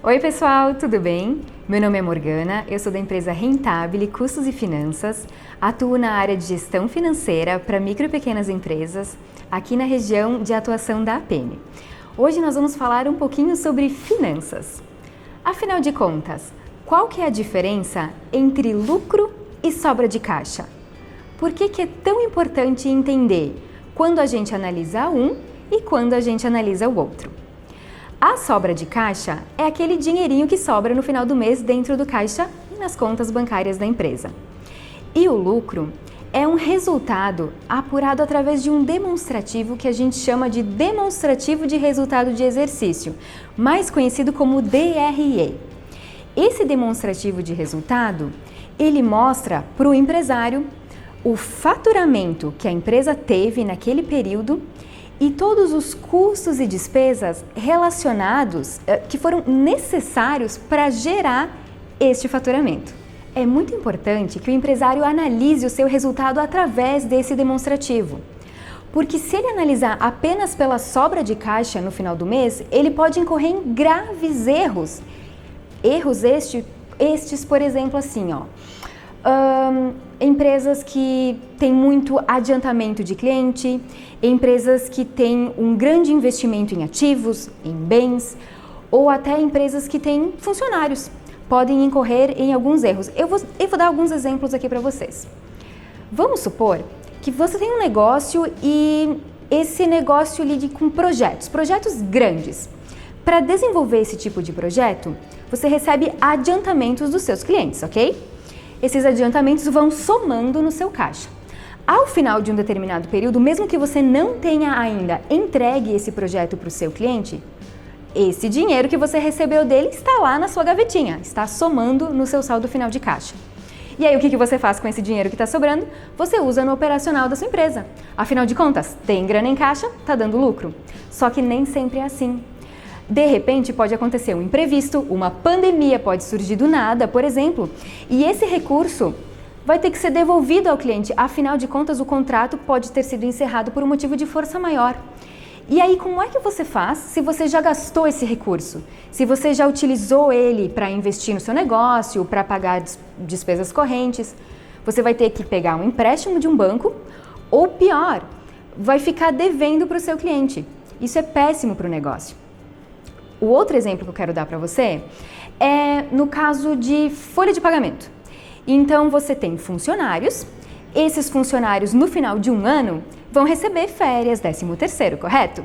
Oi pessoal, tudo bem? Meu nome é Morgana, eu sou da empresa Rentabile Custos e Finanças, atuo na área de gestão financeira para micro e pequenas empresas, aqui na região de atuação da APM. Hoje nós vamos falar um pouquinho sobre finanças. Afinal de contas, qual que é a diferença entre lucro e sobra de caixa? Por que é tão importante entender quando a gente analisa um e quando a gente analisa o outro? A sobra de caixa é aquele dinheirinho que sobra no final do mês dentro do caixa e nas contas bancárias da empresa. E o lucro é um resultado apurado através de um demonstrativo que a gente chama de demonstrativo de resultado de exercício, mais conhecido como DRE. Esse demonstrativo de resultado, ele mostra para o empresário o faturamento que a empresa teve naquele período e todos os custos e despesas relacionados que foram necessários para gerar este faturamento. É muito importante que o empresário analise o seu resultado através desse demonstrativo, porque se ele analisar apenas pela sobra de caixa no final do mês, ele pode incorrer em graves erros. Erros estes, por exemplo, assim, empresas que têm muito adiantamento de cliente, empresas que têm um grande investimento em ativos, em bens, ou até empresas que têm funcionários, podem incorrer em alguns erros. Eu vou dar alguns exemplos aqui para vocês. Vamos supor que você tem um negócio e esse negócio lide com projetos grandes. Para desenvolver esse tipo de projeto, você recebe adiantamentos dos seus clientes, ok? Esses adiantamentos vão somando no seu caixa. Ao final de um determinado período, mesmo que você não tenha ainda entregue esse projeto para o seu cliente, esse dinheiro que você recebeu dele está lá na sua gavetinha, está somando no seu saldo final de caixa. E aí o que você faz com esse dinheiro que está sobrando? Você usa no operacional da sua empresa. Afinal de contas, tem grana em caixa, está dando lucro. Só que nem sempre é assim. De repente pode acontecer um imprevisto, uma pandemia pode surgir do nada, por exemplo, e esse recurso vai ter que ser devolvido ao cliente. Afinal de contas, o contrato pode ter sido encerrado por um motivo de força maior. E aí, como é que você faz se você já gastou esse recurso? Se você já utilizou ele para investir no seu negócio, para pagar despesas correntes, você vai ter que pegar um empréstimo de um banco ou, pior, vai ficar devendo para o seu cliente. Isso é péssimo para o negócio. O outro exemplo que eu quero dar para você é no caso de folha de pagamento. Então, você tem funcionários, esses funcionários no final de um ano vão receber férias, 13º, correto?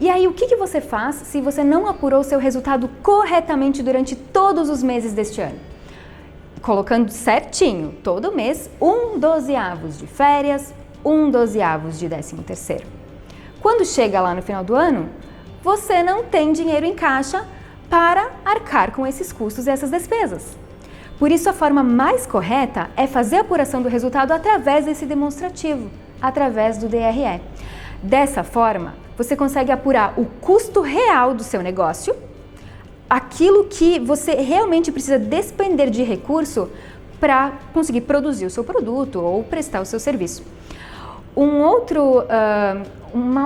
E aí, o que você faz se você não apurou o seu resultado corretamente durante todos os meses deste ano? Colocando certinho, todo mês, 1/12 de férias, 1/12 de 13º. Quando chega lá no final do ano, você não tem dinheiro em caixa para arcar com esses custos e essas despesas. Por isso, a forma mais correta é fazer a apuração do resultado através desse demonstrativo, através do DRE. Dessa forma, você consegue apurar o custo real do seu negócio, aquilo que você realmente precisa despender de recurso para conseguir produzir o seu produto ou prestar o seu serviço. Uma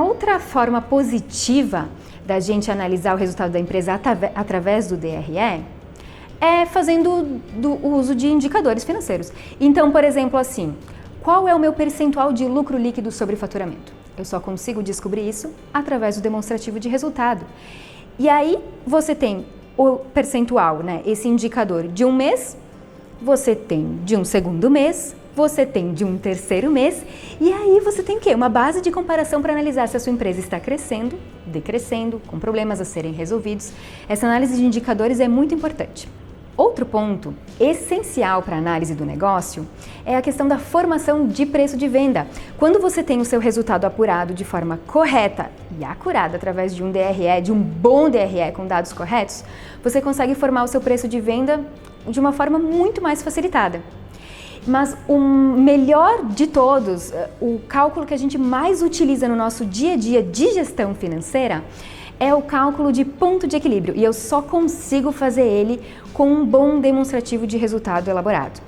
outra forma positiva da gente analisar o resultado da empresa através do DRE é fazendo o uso de indicadores financeiros. Então, por exemplo, assim, qual é o meu percentual de lucro líquido sobre faturamento? Eu só consigo descobrir isso através do demonstrativo de resultado. E aí você tem o percentual, né? Esse indicador de um mês, você tem de um segundo mês, você tem de um terceiro mês, e aí você tem o quê? Uma base de comparação para analisar se a sua empresa está crescendo, decrescendo, com problemas a serem resolvidos. Essa análise de indicadores é muito importante. Outro ponto essencial para a análise do negócio é a questão da formação de preço de venda. Quando você tem o seu resultado apurado de forma correta e acurada através de um DRE, de um bom DRE com dados corretos, você consegue formar o seu preço de venda de uma forma muito mais facilitada. Mas o melhor de todos, o cálculo que a gente mais utiliza no nosso dia a dia de gestão financeira é o cálculo de ponto de equilíbrio, e eu só consigo fazer ele com um bom demonstrativo de resultado elaborado.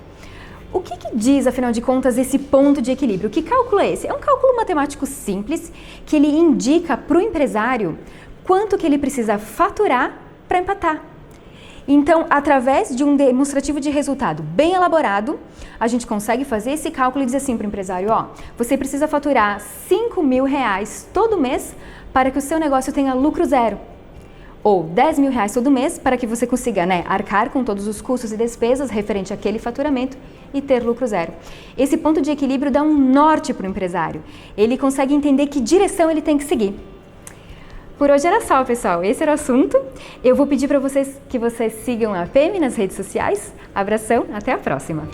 O que diz, afinal de contas, esse ponto de equilíbrio? Que cálculo é esse? É um cálculo matemático simples que ele indica para o empresário quanto que ele precisa faturar para empatar. Então, através de um demonstrativo de resultado bem elaborado, a gente consegue fazer esse cálculo e dizer assim para o empresário, ó, você precisa faturar R$5.000 todo mês para que o seu negócio tenha lucro zero. Ou R$10.000 todo mês para que você consiga, arcar com todos os custos e despesas referente àquele faturamento e ter lucro zero. Esse ponto de equilíbrio dá um norte para o empresário. Ele consegue entender que direção ele tem que seguir. Por hoje era só, pessoal. Esse era o assunto. Eu vou pedir para vocês que vocês sigam a PM nas redes sociais. Abração, até a próxima!